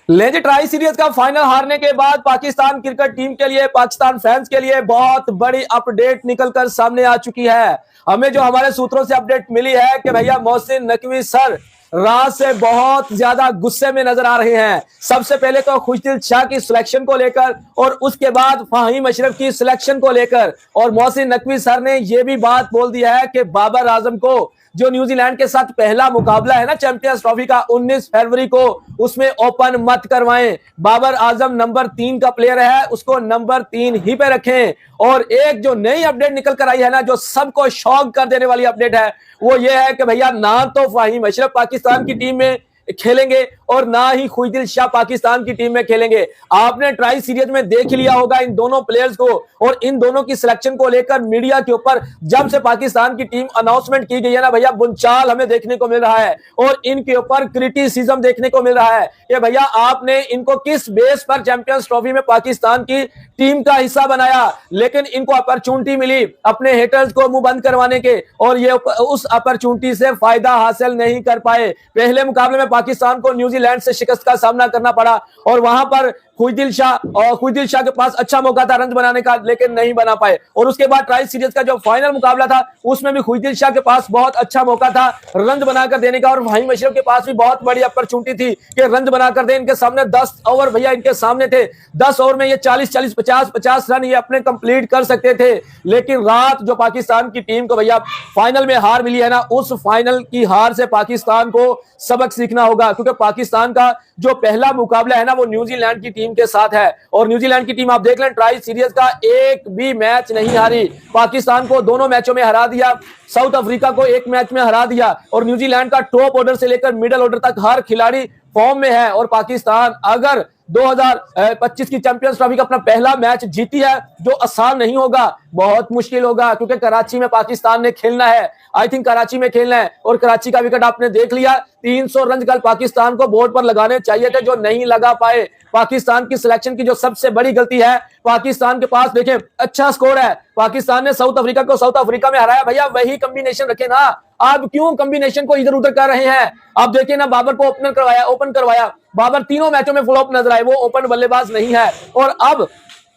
लेंजे tri series का final हारने के बाद पाकिस्तान क्रिकेट टीम के लिए, पाकिस्तान फैंस के लिए बहुत बड़ी अपडेट निकलकर सामने आ चुकी है। हमें जो हमारे सूत्रों से अपडेट मिली है कि भैया मोहसिन नकवी सर रात से बहुत ज्यादा गुस्से में नजर आ रहे हैं। सबसे पहले तो खुशदिल शाह की सिलेक्शन को लेकर और उसके बाद फहीम अशरफ की सिलेक्शन को लेकर, और मोहसिन नकवी सर ने यह भी बात बोल दिया है कि बाबर आजम को जो न्यूजीलैंड के साथ पहला मुकाबला है ना चैंपियंस ट्रॉफी का 19 फरवरी को, उसमें ओपन मत करवाएं। बाबर आजम नंबर 3 का प्लेयर है, उसको नंबर 3 ही पे रखें। और एक जो नई अपडेट निकल कर आई है ना, जो सबको शॉक कर देने वाली अपडेट है, वो ये है कि भैया ना तो फहीम अशरफ पाकिस्तान की टीम में खेलेंगे और ना ही खुशदिल शाह पाकिस्तान की टीम में खेलेंगे। आपने ट्राई सीरीज में देख लिया होगा इन दोनों प्लेयर्स को, और इन दोनों की सिलेक्शन को लेकर मीडिया के ऊपर जब से पाकिस्तान की टीम अनाउंसमेंट की गई है ना भैया, बुंचाल हमें देखने को मिल रहा है और इनके ऊपर क्रिटिसिज्म देखने को मिल रहा है कि भैया आपने इनको किस बेस पर चैंपियंस ट्रॉफी में पाकिस्तान की टीम का हिस्सा बनाया, लेकिन इनको अपॉर्चुनिटी मिली अपने हेटर्स को मुंह बंद करवाने के, और ये उस अपॉर्चुनिटी से फायदा हासिल नहीं कर पाए। पहले मुकाबले में पाकिस्तान को न्यूजीलैंड से शिकस्त का सामना करना पड़ा और वहां पर खुशदिल शाह के पास अच्छा मौका था रन बनाने का, लेकिन नहीं बना पाए। और उसके बाद ट्राई सीरीज का जो फाइनल मुकाबला था उसमें भी खुशदिल शाह के पास बहुत अच्छा मौका था रन बनाकर देने का, और फहीम अशरफ के पास भी बहुत बड़ी अपॉर्चुनिटी थी कि रन बनाकर दे। इनके सामने 10 ओवर भैया इनके सामने थे, 10 ओवर में ये 40-40, 50-50 रन ये अपने कंप्लीट कर सकते थे। लेकिन रात जो पाकिस्तान की टीम को भैया फाइनल में हार मिली है ना, उस फाइनल की हार से पाकिस्तान को सबक सीखना होगा, क्योंकि पाकिस्तान का जो पहला मुकाबला है ना वो न्यूजीलैंड की टीम के साथ है, और न्यूजीलैंड की टीम आप देख लें ट्राई सीरीज का एक भी मैच नहीं हारी। पाकिस्तान को दोनों मैचों में हरा दिया, साउथ अफ्रीका को एक मैच में हरा दिया, और न्यूजीलैंड का टॉप ऑर्डर से लेकर मिडिल ऑर्डर तक हर खिलाड़ी फॉर्म में है। और पाकिस्तान अगर 2025 की चैंपियंस ट्रॉफी का अपना पहला मैच जीती है, जो आसान नहीं होगा, बहुत मुश्किल होगा, क्योंकि कराची में पाकिस्तान ने खेलना है। आई थिंक कराची में खेलना है, और कराची का विकेट आपने देख लिया, 300 रन कल पाकिस्तान को बोर्ड पर लगाने चाहिए थे, जो नहीं लगा पाए। पाकिस्तान की सिलेक्शन की जो सबसे बड़ी गलती है, पाकिस्तान के पास देखें अच्छा स्कोर है, पाकिस्तान ने साउथ अफ्रीका को साउथ अफ्रीका में हराया, भैया वही कॉम्बिनेशन रखे ना, आप क्यों कॉम्बिनेशन को इधर उधर कर रहे हैं। आप देखिए ना, बाबर को ओपन करवाया, बाबर तीनों मैचों में फ्लॉप नजर आए, वो ओपन बल्लेबाज नहीं है। और अब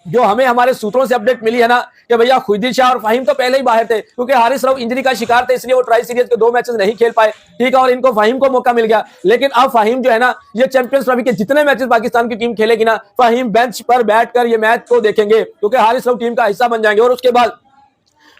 जो हमें हमारे सूत्रों से अपडेट मिली है ना कि भैया खुशदिल शाह और फहीम तो पहले ही बाहर थे, क्योंकि हारिस रऊफ इंजरी का शिकार थे, इसलिए वो ट्राई सीरीज के 2 मैचेस नहीं खेल पाए, ठीक है, और इनको फहीम को मौका मिल गया। लेकिन अब फहीम जो है ना, ये चैंपियंस ट्रॉफी के जितने मैचेस पाकिस्तान की टीम खेलेगी ना, फहीम बेंच पर बैठकर ये मैच को देखेंगे, क्योंकि हारिस रऊफ टीम का हिस्सा बन जाएंगे। और उसके बाद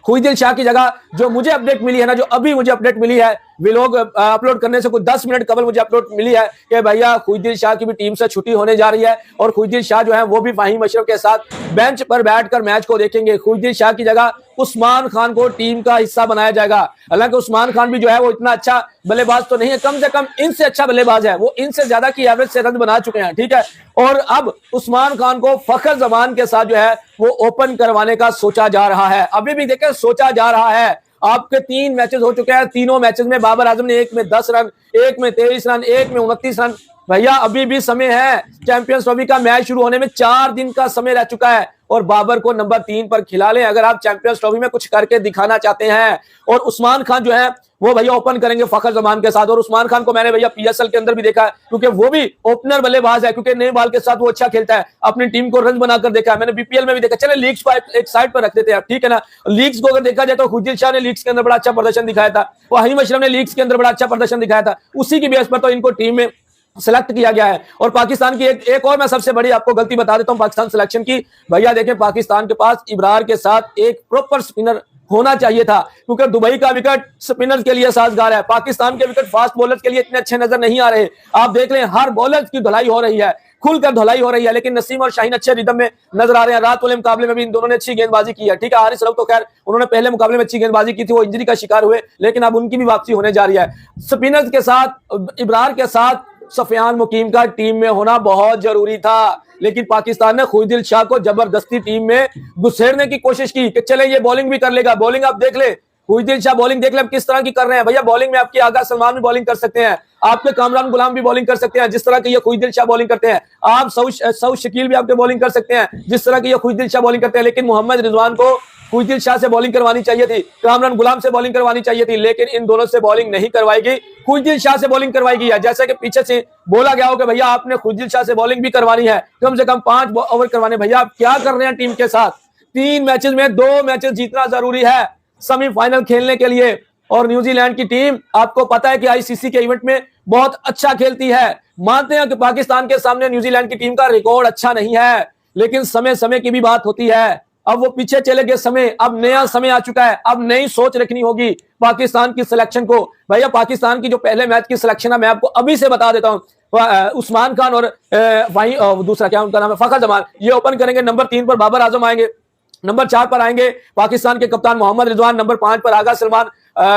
खुशदिल शाह की जगह जो मुझे अपडेट मिली है ना, जो अभी मुझे अपडेट मिली है, व्लॉग अपलोड करने से कुछ 10 मिनट कबल मुझे अपलोड मिली है कि भैया खुशदिल शाह की भी टीम से छुट्टी होने जा रही है, और खुशदिल शाह जो है वो भी फहीम अशरफ के साथ बेंच पर बैठकर मैच को देखेंगे। खुशदिल शाह की जगह उस्मान खान को टीम का हिस्सा बनाया जाएगा। हालांकि उस्मान खान भी जो है वो इतना अच्छा बल्लेबाज तो नहीं है, कम से कम इनसे अच्छा बल्लेबाज है, वो इनसे ज्यादा की एवरेज से रन बना चुके हैं, ठीक है। और अब उस्मान खान को फखर जमान के साथ जो है वो ओपन करवाने का सोचा जा रहा है, अभी भी देखें सोचा जा रहा है। आपके 3 मैचेस हो चुके हैं, तीनों मैचेस में बाबर आजम ने एक में 10 रन, एक में 23 रन, एक में 29 रन। भैया अभी भी समय है, चैंपियंस ट्रॉफी का मैच शुरू होने में 4 दिन का समय रह चुका है, और बाबर को नंबर 3 पर खिला लें अगर आप चैंपियंस ट्रॉफी में कुछ करके दिखाना चाहते हैं। और उस्मान खान जो है वो भैया ओपन करेंगे फखर जमान के साथ, और उस्मान खान को मैंने भैया पीएसएल के अंदर भी देखा है, क्योंकि वो भी ओपनर बल्लेबाज है, क्योंकि नए बाल के साथ वो अच्छा खेलता है, अपनी टीम को रन बनाकर देखा है, मैंने बीपीएल में भी देखा। चले लीग्स पर एक साइड पर रख देते हैं, ठीक है ना। लीग्स को अगर देखा जाए तो खुशदिल शाह ने लीग्स के अंदर बड़ा अच्छा प्रदर्शन दिखाया था, फहीम अशरफ ने लीग्स के अंदर बड़ा अच्छा प्रदर्शन दिखाया था, उसी की बेस पर तो इनको टीम में सिलेक्ट किया गया है। और पाकिस्तान की एक और मैं सबसे बड़ी आपको गलती बता देता हूं पाकिस्तान सिलेक्शन की, भैया देखें पाकिस्तान के पास इब्रार के साथ एक प्रॉपर स्पिनर होना चाहिए था, क्योंकि दुबई का विकेट स्पिनर्स के लिए साजगार है, पाकिस्तान के विकेट फास्ट बॉलर्स के लिए इतने अच्छे नजर नहीं आ रहे। आप देख लें हर बॉलर की धुलाई हो रही है, खुलकर धुलाई हो रही है, लेकिन नसीम और शाहीन अच्छे रिदम में नजर आ रहे हैं। रात वाले मुकाबले में भी इन दोनों ने अच्छी गेंदबाजी की है, ठीक है। हारिस रऊफ तो खैर उन्होंने पहले मुकाबले में अच्छी गेंदबाजी की थी, वो इंजरी का शिकार हुए, लेकिन अब उनकी भी वापसी होने जा रही है। स्पिनर्स के साथ इब्रार के साथ सफियान मुकीम का टीम में होना बहुत जरूरी था, लेकिन पाकिस्तान ने खुशदिल शाह को जबरदस्ती टीम में घुसेड़ने की कोशिश की कि चले ये बॉलिंग भी कर लेगा। बॉलिंग आप देख ले, खुशदिल शाह बॉलिंग देख ले अब किस तरह की कर रहे हैं। भैया बॉलिंग में आपके आगा सलमान भी बॉलिंग कर सकते हैं, आपके कामरान गुलाम भी बॉलिंग कर सकते हैं जिस तरह की ये खुशदिल शाह बॉलिंग करते हैं, आप सऊद शकील भी आपके बॉलिंग कर सकते हैं जिस तरह की ये खुशदिल शाह बॉलिंग करते हैं। लेकिन मोहम्मद रिजवान को खुशदिल शाह से बॉलिंग करवानी चाहिए थी, कामरान गुलाम से बॉलिंग करवानी चाहिए थी, लेकिन इन दोनों से बॉलिंग नहीं करवाएगी, खुशदिल शाह से बॉलिंग करवाएगी। जैसे कि पीछे से बोला गया हो कि भैया आपने खुशदिल शाह से बॉलिंग भी करवानी है, कम से कम 5 ओवर करवाने। भैया आप क्या कर रहे हैं टीम के साथ? 3 मैचेस में 2 मैचेस जीतना जरूरी है सेमीफाइनल खेलने के लिए। और न्यूजीलैंड की टीम आपको पता है कि आईसीसी के इवेंट में बहुत अच्छा खेलती है। मानते हैं कि पाकिस्तान के सामने न्यूजीलैंड की टीम का रिकॉर्ड अच्छा नहीं है, लेकिन समय समय की भी बात होती है। अब वो पीछे चले गए समय, अब नया समय आ चुका है, अब नई सोच रखनी होगी पाकिस्तान की सिलेक्शन को। भैया पाकिस्तान की जो पहले मैच की सिलेक्शन है मैं आपको अभी से बता देता हूं। उस्मान खान और वहीं दूसरा क्या उनका नाम है, फखर जमान, ये ओपन करेंगे। नंबर 3 पर बाबर आजम आएंगे, नंबर 4 पर आएंगे पाकिस्तान के कप्तान मोहम्मद रिजवान, नंबर 5 पर आगा सलमान,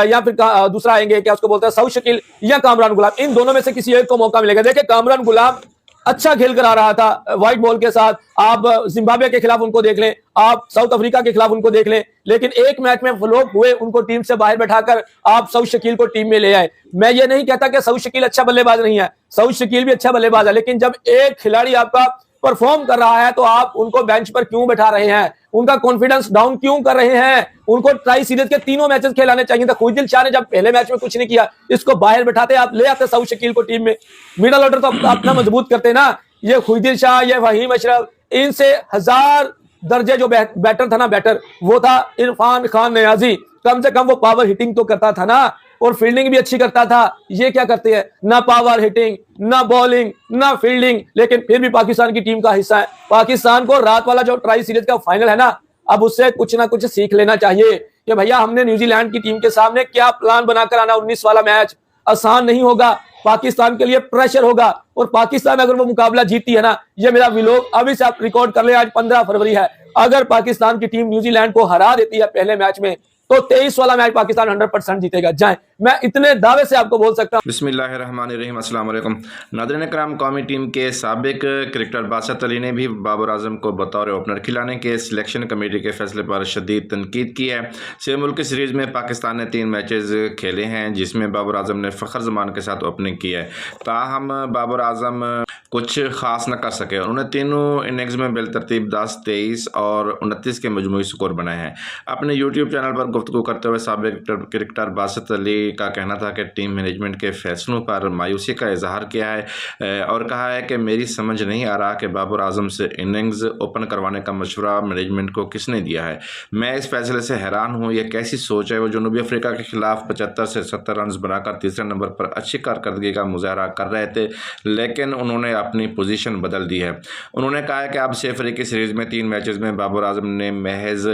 या फिर दूसरा आएंगे क्या उसको बोलते हैं सऊद शकील या कामरान गुलाम। इन दोनों में से किसी एक को मौका मिलेगा। देखिए कामरान गुलाम अच्छा खेल कर आ रहा था व्हाइट बॉल के साथ, आप जिम्बाब्वे के खिलाफ उनको देख लें, आप साउथ अफ्रीका के खिलाफ उनको देख लें, लेकिन एक मैच में फ्लॉप हुए, उनको टीम से बाहर बैठाकर आप सऊद शकील को टीम में ले आए। मैं ये नहीं कहता कि सऊद शकील अच्छा बल्लेबाज नहीं है, सऊद शकील भी अच्छा बल्लेबाज है, लेकिन जब एक खिलाड़ी आपका परफॉर्म कर रहा है तो आप उनको बेंच पर क्यों बैठा रहे हैं, उनका कॉन्फिडेंस डाउन क्यों कर रहे हैं? उनको ट्राई सीरीज के तीनों मैचेस खेलाने चाहिए था। खुशदिल शाह ने जब पहले मैच में कुछ नहीं किया, इसको बाहर बैठाते, आप ले आते सऊद शकील को टीम में, मिडल ऑर्डर तो अपना मजबूत करते ना। ये खुशदिल शाह, ये वहीम अशरफ, इनसे 1000 दर्जे जो बैटर था ना, बैटर वो था इरफान खान नियाजी। कम से कम वो पावर हिटिंग तो करता था ना, और फील्डिंग भी अच्छी करता था। ये क्या करते हैं, ना पावर हिटिंग, ना बॉलिंग, ना फील्डिंग, लेकिन फिर भी पाकिस्तान की टीम का हिस्सा है। पाकिस्तान को रात वाला जो ट्राई सीरीज का फाइनल है ना, अब उससे कुछ ना कुछ सीख लेना चाहिए कि भैया हमने न्यूजीलैंड की टीम के सामने क्या प्लान बनाकर आना। 19 वाला मैच आसान नहीं होगा, पाकिस्तान के लिए प्रेशर होगा, और पाकिस्तान अगर वो मुकाबला जीतती है ना, ये मेरा व्लॉग अभी से आप रिकॉर्ड कर ले, आज 15 फरवरी है, अगर पाकिस्तान की टीम न्यूजीलैंड को हरा देती है पहले मैच में, तो 23 वाला मैच पाकिस्तान 100% जीतेगा। जाए, मैं इतने दावे से आपको बोल सकता हूं। बिस्मिल्लाहिर्रहमानिर्रहीम, अस्सलाम वालेकुम नाज़रीन कराम। कौमी टीम के साबिक क्रिकेटर बासत अली ने भी बाबर आजम को बतौर ओपनर खिलाने के सिलेक्शन कमेटी के फैसले पर शदीद तनकीद की है। 6 मुल्की सीरीज़ में पाकिस्तान ने 3 मैचेस खेले हैं, जिसमें बाबर आजम ने फ़खर जमान के साथ ओपनिंग की है। ताहम बाबर आजम कुछ ख़ास न कर सके। उन्होंने तीनों इनिंग्स में बिलतरतीब 10, 23 और 29 के मजमूई स्कोर बनाए हैं। अपने यूट्यूब चैनल पर गुफ्तगू करते हुए साबिक क्रिकेटर बासत अली का कहना था कि टीम मैनेजमेंट के फैसलों पर मायूसी का इजहार किया है और कहा है कि मेरी समझ नहीं आ रहा कि बाबर आजम से इनिंग्स ओपन करवाने का मशवरा मैनेजमेंट को किसने दिया है। मैं इस फैसले से हैरान हूँ, यह कैसी सोच है। वो जनूबी अफ्रीका के खिलाफ 75 से 70 रन बनाकर तीसरे नंबर पर अच्छी कारकर्दगी का मुजाहरा कर रहे थे, लेकिन उन्होंने अपनी पोजीशन बदल दी है। उन्होंने कहा है कि अब 6 अफ्रीकी सीरीज़ में 3 मैचेस में बाबर आजम ने महज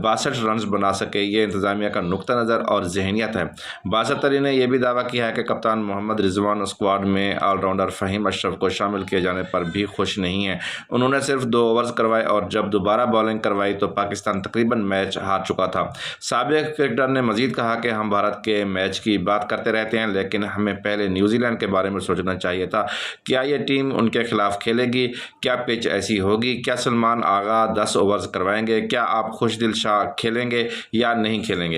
62 रन बना सके। ये इंतज़ामिया का नुक्ता नज़र और जहनियत है। बासत अली ने यह भी दावा किया है कि कप्तान मोहम्मद रिजवान स्क्वाड में ऑलराउंडर फ़हीम अशरफ को शामिल किए जाने पर भी खुश नहीं है। उन्होंने सिर्फ 2 ओवर्स करवाए और जब दोबारा बॉलिंग करवाई तो पाकिस्तान तकरीबन मैच हार चुका था। साबिक क्रिकेटर ने मजीद कहा कि हम भारत के मैच की बात करते रहते हैं, लेकिन हमें पहले न्यूजीलैंड के बारे में सोचना चाहिए था। क्या ये टीम उनके खिलाफ खेलेगी? क्या पिच ऐसी होगी? क्या सलमान आगा 10 ओवर्स करवाएंगे? क्या आप खुशदिल शाह खेलेंगे या नहीं खेलेंगे?